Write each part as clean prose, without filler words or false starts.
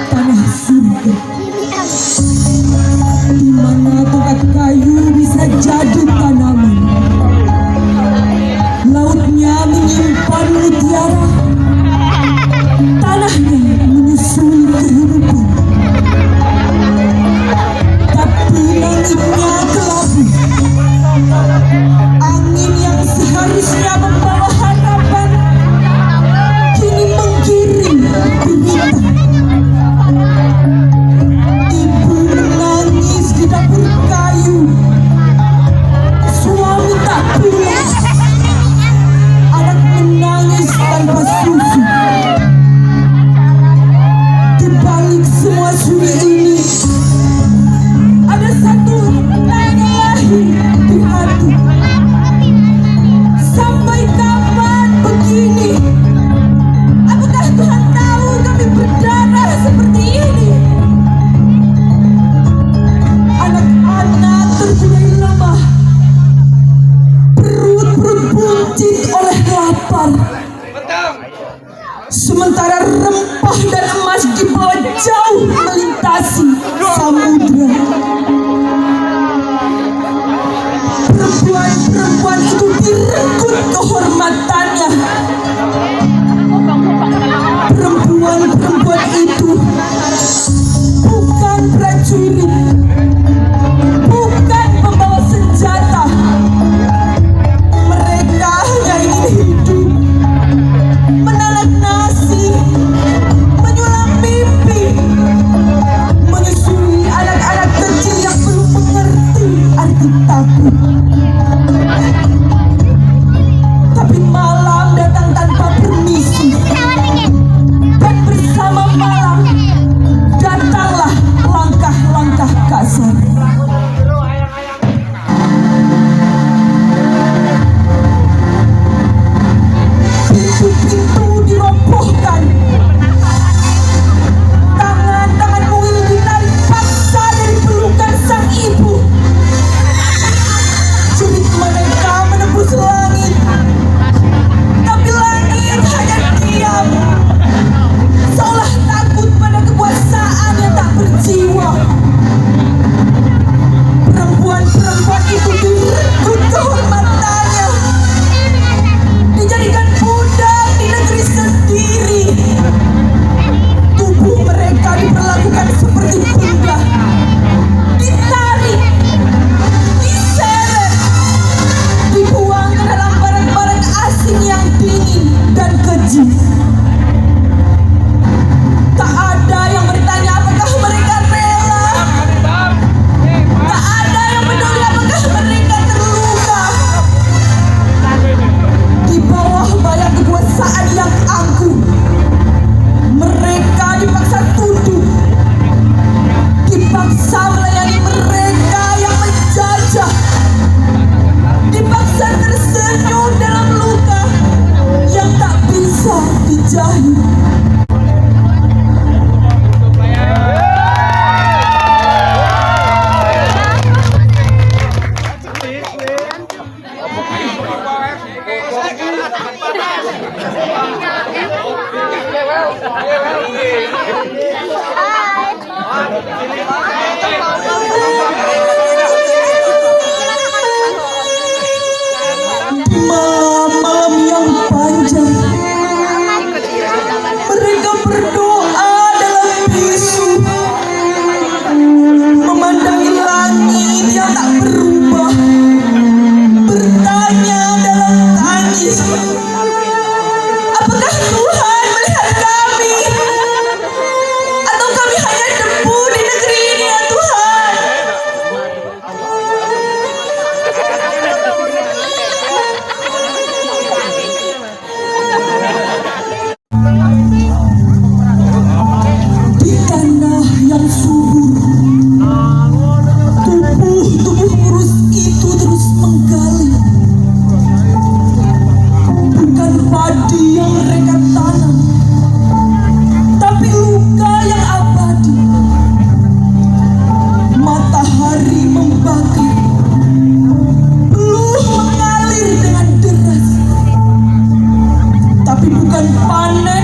tanah surga, di mana tongkat kayu bisa jadi tanaman, lautnya menyimpan mutiara, tanahnya menyusun kehidupan, tapi langitnya kelabu. Angin yang seharusnya membawa harapan kini menggiring derita. Ibu menangis di dapur kayu, suami tak pulang, anak menangis tanpa susu. Di balik semua sunyi ini ada satu tanya lahir di hati. Sampai kapan begini? Apakah Tuhan tahu kami berdarah seperti ini? Anak-anak terkulai lemah, perut-perut buncit oleh lapar, sementara rempah dan emas dibawa jauh melintasi samudra. Perempuan-perempuan itu direnggut kehormatannya. Perempuan-perempuan itu bukan prajurit, bukan pembawa senjata. Mereka hanya ingin hidup, menanak nasi, menyulam mimpi, menyusui anak-anak kecil yang belum mengerti arti takut. Tapi malam datang tanpa permisi, dan bersama malam datanglah langkah-langkah kasar. Pintu-pintu dirobohkan, tangan-tangan mungil ditarik paksa dari pelukan sang ibu. Jerit mereka menembus langit, tapi langit hanya diam, seolah takut pada kekuasaan yang tak berjiwa. Perempuan-perempuan itu direnggut kehormatannya, dijadikan budak di negeri sendiri. Tubuh mereka diperlakukan seperti budak, ditarik, diseret, dibuang ke dalam barang-barang asing yang dingin dan keji. Tak ada yang bertanya apakah mereka rela. Tak ada yang peduli apakah mereka terluka. Di bawah bayang kekuasaan yang angkuh, mereka dipaksa tunduk, dipaksa melayani mereka yang menjajah, dipaksa tersenyum dalam luka yang tak bisa dijahit. Malam-malam yang panjang, mereka berdoa dalam bisu, memandangi langit yang tak berubah, bertanya dalam tangis, apakah Tuhan melihat kami? Atau kami hanya debu di negeri ini ya Tuhan? Di tanah yang subur, tubuh kurus itu terus menggali. Bukan padi yang mereka tanam, tapi luka yang abadi. Matahari membakar, peluh mengalir dengan deras, tapi bukan panen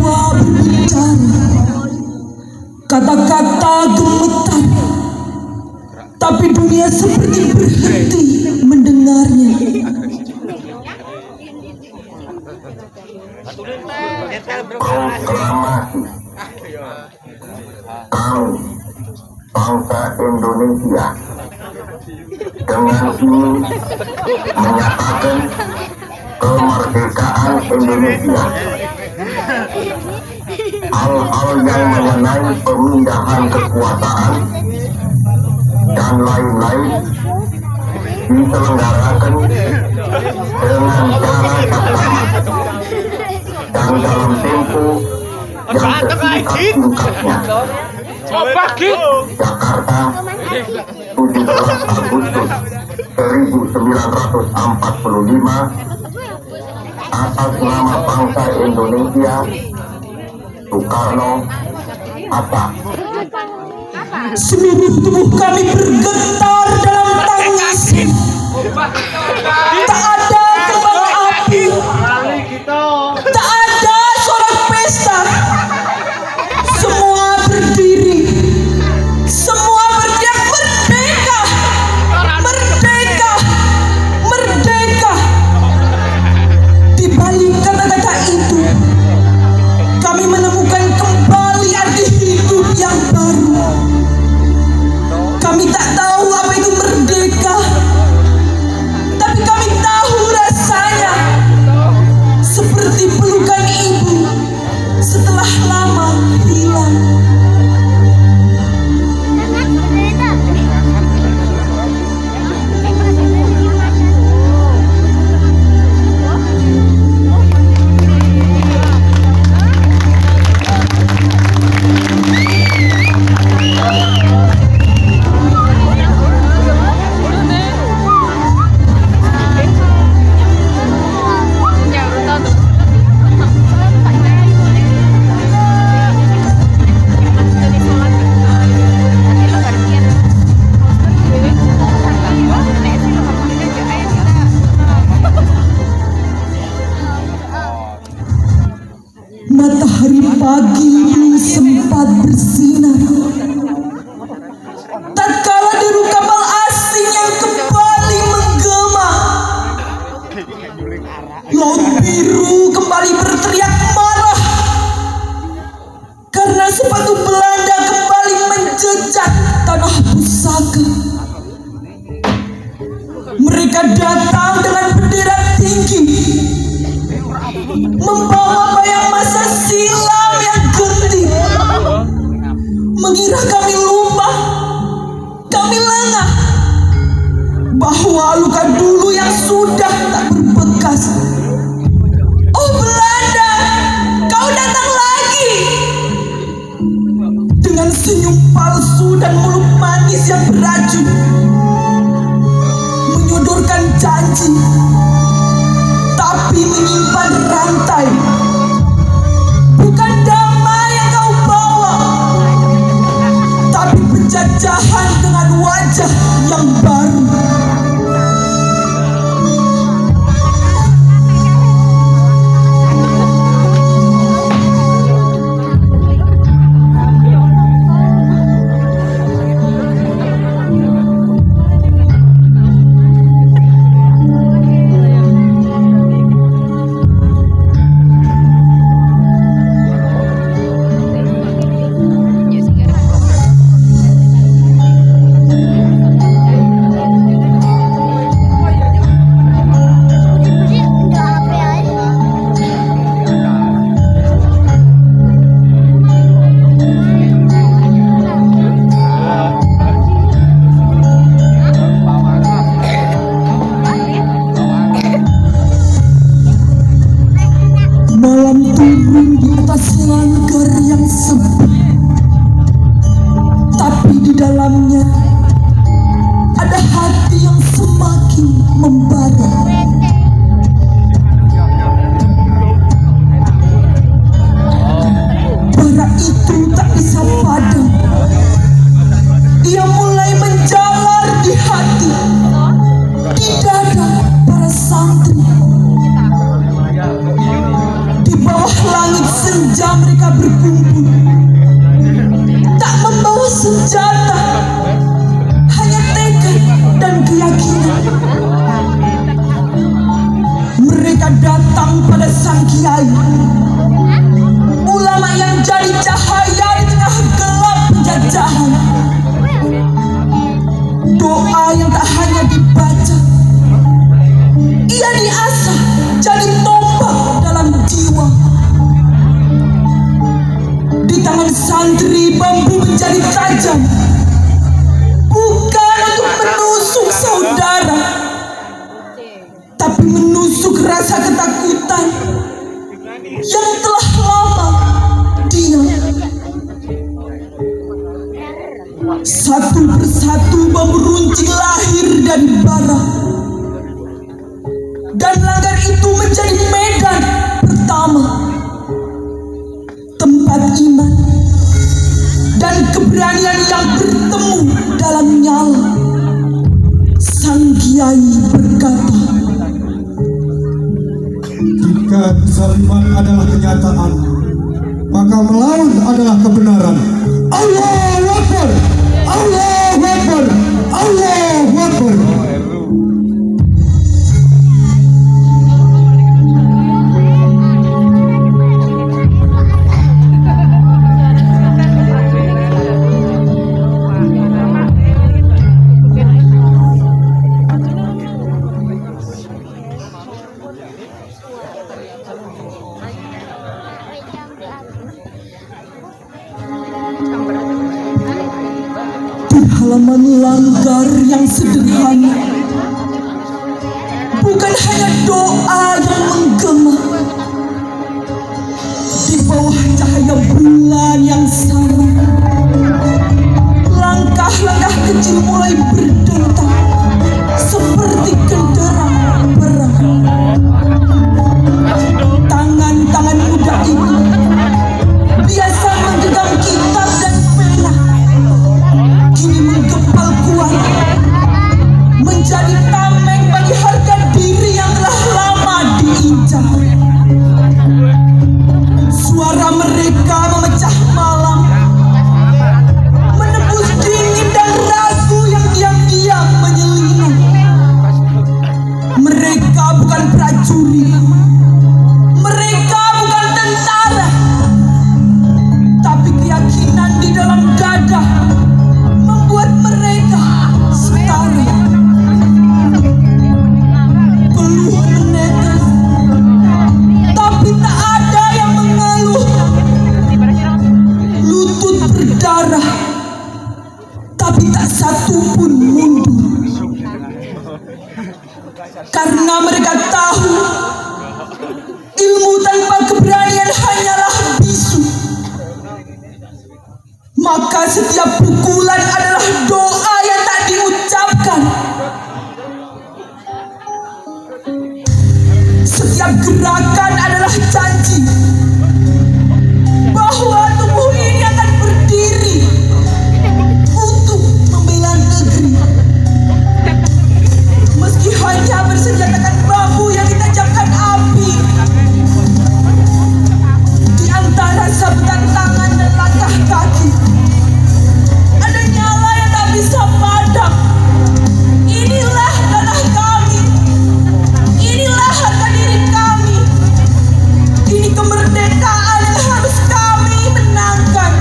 nyawa berbicara, kata-kata gemetar, tapi dunia seperti berhenti mendengarnya. Kami bangsa Indonesia dengan ini menyatakan kemerdekaan Indonesia. Hal-hal yang mengenai pemindahan kekuasaan dan lain-lain diselenggarakan dengan cara seksama dan dalam tempo yang sesingkat-singkatnya. Jakarta, 17 Agustus 1945, atas nama bangsa Indonesia, Soekarno, Hatta. Seluruh tubuh kami bergetar dalam tangis. Tak ada kembang api, tak ada sorak pesta. Semua berdiri, semua berteriak merdeka, merdeka, merdeka. Di balik kata-kata itu, kami menemukan kembali arti hidup yang baru. Kami tak tahu apa itu merdeka, tapi kami tahu rasanya seperti pelukan ibu setelah lama hilang. Matahari pagi belum sempat bersinar tatkala deru kapal asing yang kembali menggema. Laut biru kembali berteriak marah karena sepatu Belanda kembali menjejak tanah pusaka. Mereka datang dengan bendera tinggi, membawa bayang masa silam yang genting, mengira kami lupa, kami lengah, bahwa luka dulu yang sudah tak berbekas. Oh Belanda, kau datang lagi dengan senyum palsu dan mulut manis yang beracun, menyodorkan janji tapi menyimpan rantai. Bukan damai yang kau bawa, tapi penjajahan dengan wajah yang baru. Malam turun di atas langgar yang sepi, tapi di dalamnya ada hati yang semakin membara. Bara itu tak bisa padam, ia mulai menjalar di hati, di dada para santri. Di bawah langit senja cahaya di tengah gelap penjajahan. Doa yang tak hanya dibaca, ia diasah jadi tombak dalam jiwa. Di tangan santri bambu menjadi tajam, bukan untuk menusuk saudara, tapi menusuk rasa ketakutan yang telah lama diam. Satu persatu bambu runcing lahir dari bara, dan langgar itu menjadi medan pertama, tempat iman dan keberanian yang bertemu dalam nyala. Sang Kiai berkata, jika kezaliman adalah kenyataan, maka melawan adalah kebenaran. Allahu Akbar, Allahu Akbar, Allahu Akbar. halaman langgar yang sederhana, bukan hanya doa yang menggema. Di bawah cahaya bulan yang sama, langkah-langkah kecil mulai berdetak seperti genderang perang. Tangan-tangan muda ini biasa menggenggam kitab dan pena, kini menggempal kuat menjadi tameng bagi harga diri yang telah lama diinjak. Suara mereka memecah malam, menembus dingin dan ragu yang diam-diam menyelinap. Mereka bukan prajurit, mereka bukan tentara, tapi keyakinan di dalam dada membuat mereka setara. Peluh menetes, tapi tak ada yang mengeluh. Lutut berdarah, tapi tak satu pun mundur. Karena mereka tahu ilmu tanpa keberanian hanyalah bisu. Maka setiap pukulan adalah doa yang tak diucapkan. Setiap gerakan adalah janji bahwa tubuh ini akan berdiri untuk membela negeri. Meski hanya bersenjatakan bambu yang ditajamkan api, di antara sabetan tangan dan langkah kaki ada nyala yang tak bisa padam. Inilah tanah kami, inilah harga diri kami, ini kemerdekaan yang harus kami menangkan.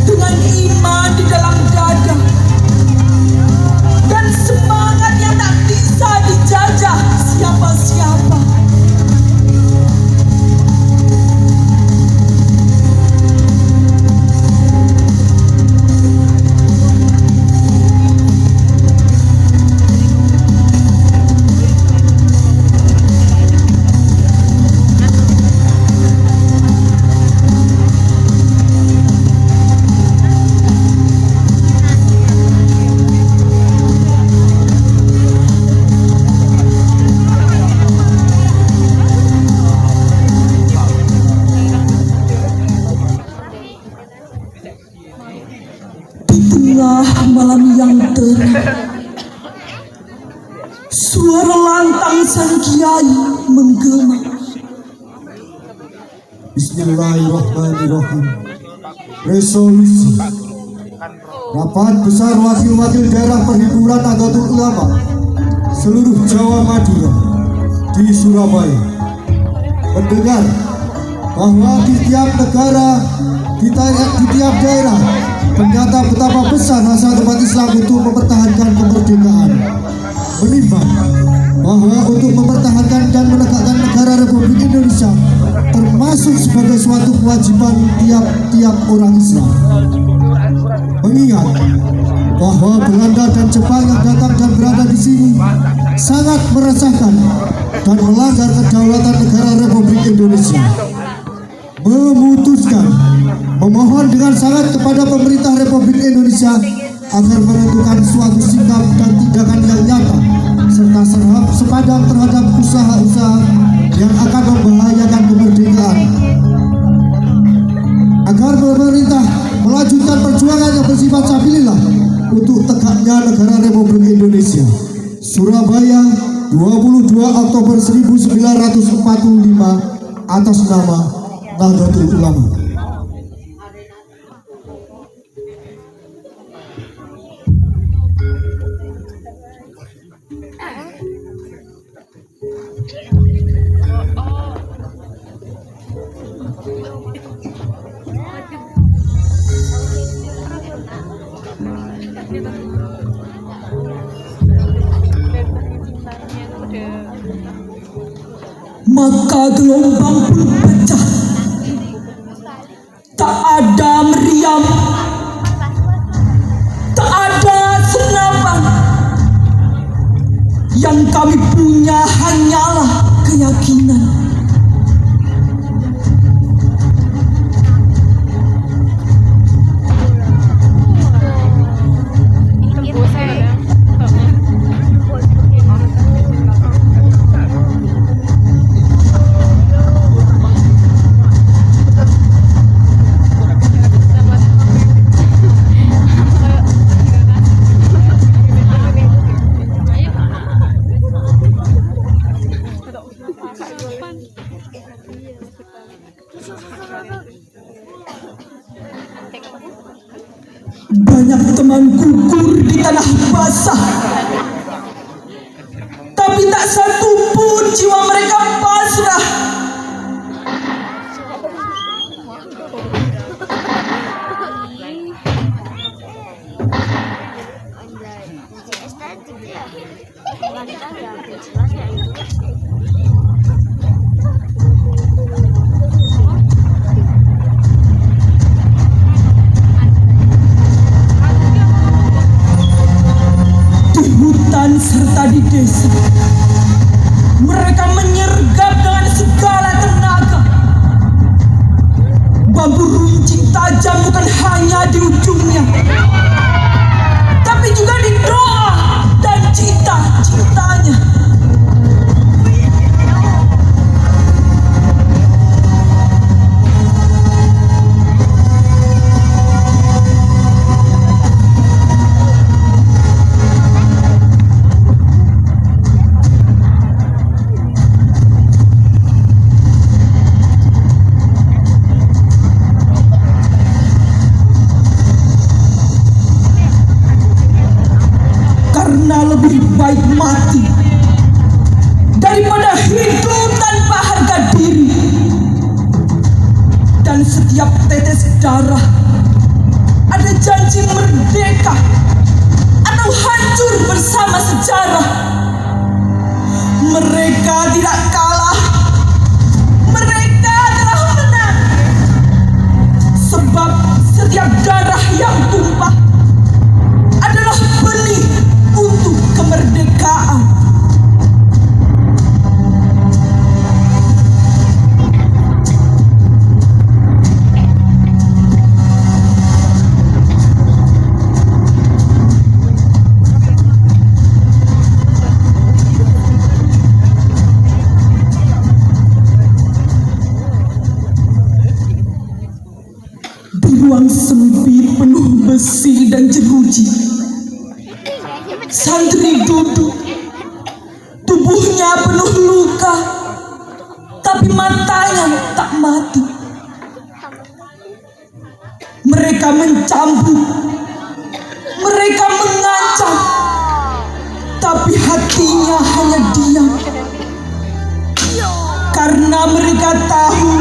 Dengan iman di dalam dada dan semangat yang tak bisa dijajah siapa-siapa. Malam yang terang, suara lantang sang kiai menggema. Bismillahirrahmanirrahim. Resolusi Rapat Besar Wakil-Wakil Daerah Perhimpunan Nahdlatul Ulama seluruh Jawa Madura di Surabaya mendengar bahwa di tiap negara, di tiap daerah ternyata betapa besar rasa umat Islam untuk mempertahankan kemerdekaan. Menimbang bahwa untuk mempertahankan dan menegakkan negara Republik Indonesia termasuk sebagai suatu kewajiban tiap-tiap orang Islam. Mengingat bahwa Belanda dan Jepang yang datang dan berada di sini sangat meresahkan dan melanggar kedaulatan negara Republik Indonesia, memutuskan memohon dengan sangat kepada pemerintah Republik Indonesia agar menentukan suatu sikap dan tindakan yang nyata serta sepadan terhadap usaha-usaha yang akan membahayakan kemerdekaan, agar pemerintah melanjutkan perjuangan yang bersifat sabilillah untuk tegaknya negara Republik Indonesia. Surabaya, 22 Oktober 1945, atas nama Nahdlatul Ulama. Maka gelombang pun pecah. Tak ada meriam, tak ada senapan. Yang kami punya hanyalah keyakinan. Banyak teman gugur di tanah basah, tapi tak satu pun jiwa mereka pasrah. Serta di desa, mereka menyergap dengan segala tenaga. Bambu runcing tajam bukan hanya di ujungnya, tapi juga di doa dan cita-citanya. Lebih baik mati daripada hidup tanpa harga diri. Dan setiap tetes darah ada janji merdeka atau hancur bersama sejarah. Mereka tidak kalah, mereka telah menang. Sebab setiap darah yang tumpah adalah benih untuk kemerdekaan. Di ruang sempit penuh besi dan jeruji, santri duduk, tubuhnya penuh luka, tapi matanya tak mati. Mereka mencambuk, mereka mengancam, tapi hatinya hanya diam. Karena mereka tahu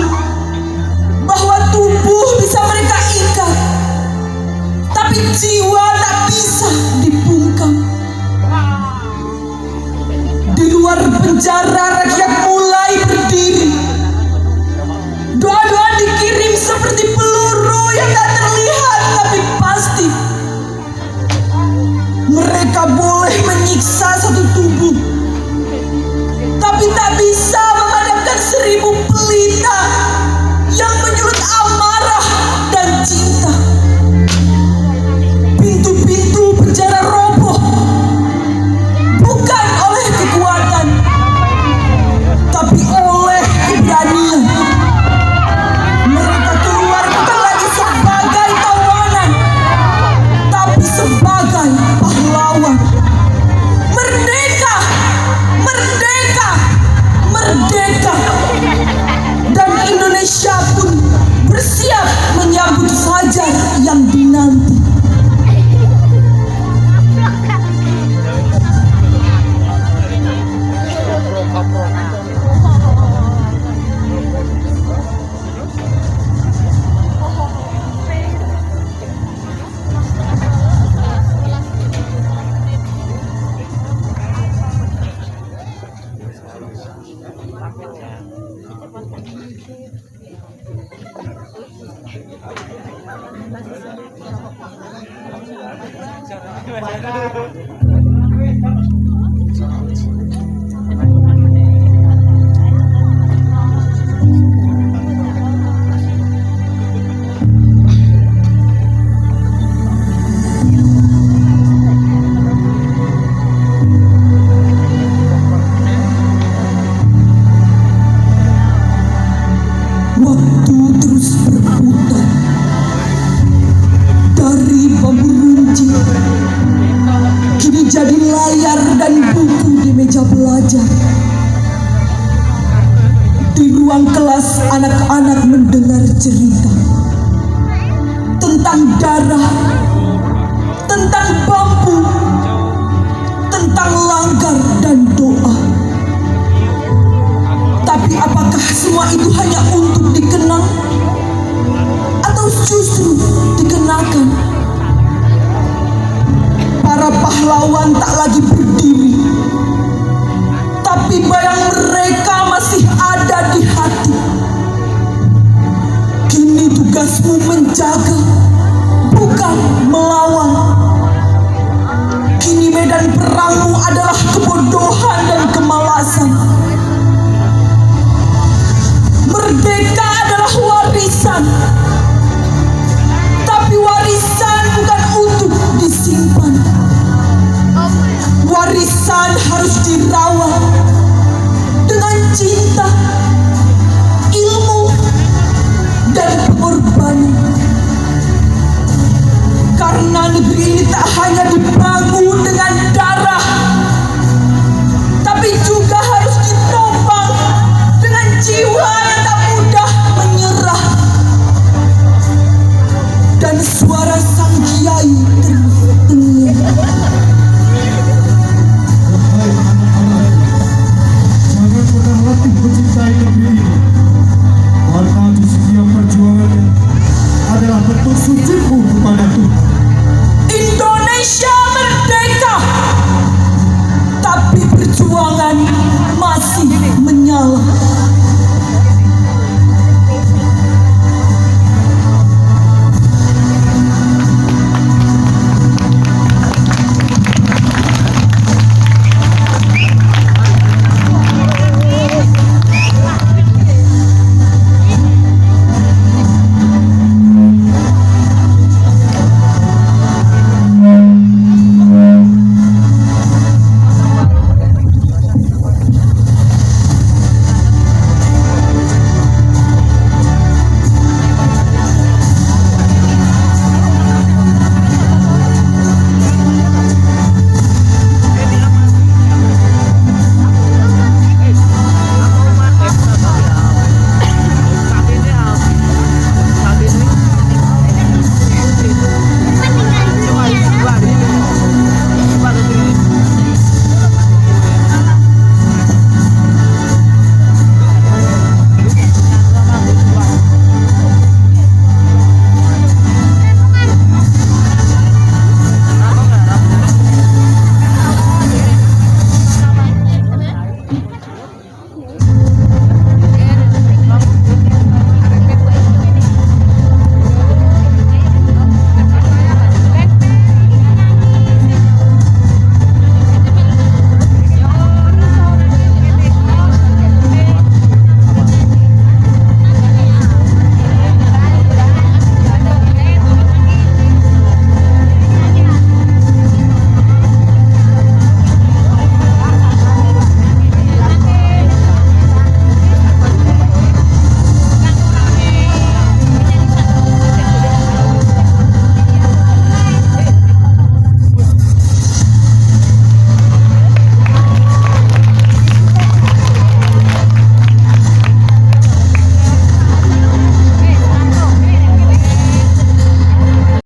bersiap menyambut fajar yang dinanti. Waktu terus berputar dari bambu runcing kini jadi layar dan buku di meja belajar. Di ruang kelas anak-anak mendengar cerita tentang darah, tentang bambu, tentang langgar dan doa. Tapi apakah semua itu hanya untuk dikenang atau justru dikenakan? Para pahlawan tak lagi berdiri, tapi bayang mereka masih ada di hati. Kini tugasmu menjaga, bukan melawan. Kini medan perangmu adalah kebodohan dan kemalasan. Merdeka adalah warisan, tapi warisan bukan untuk disimpan. Warisan harus dirawat dengan cinta, ilmu, dan pengorbanan. Karena negeri ini tak hanya dibangun dengan darah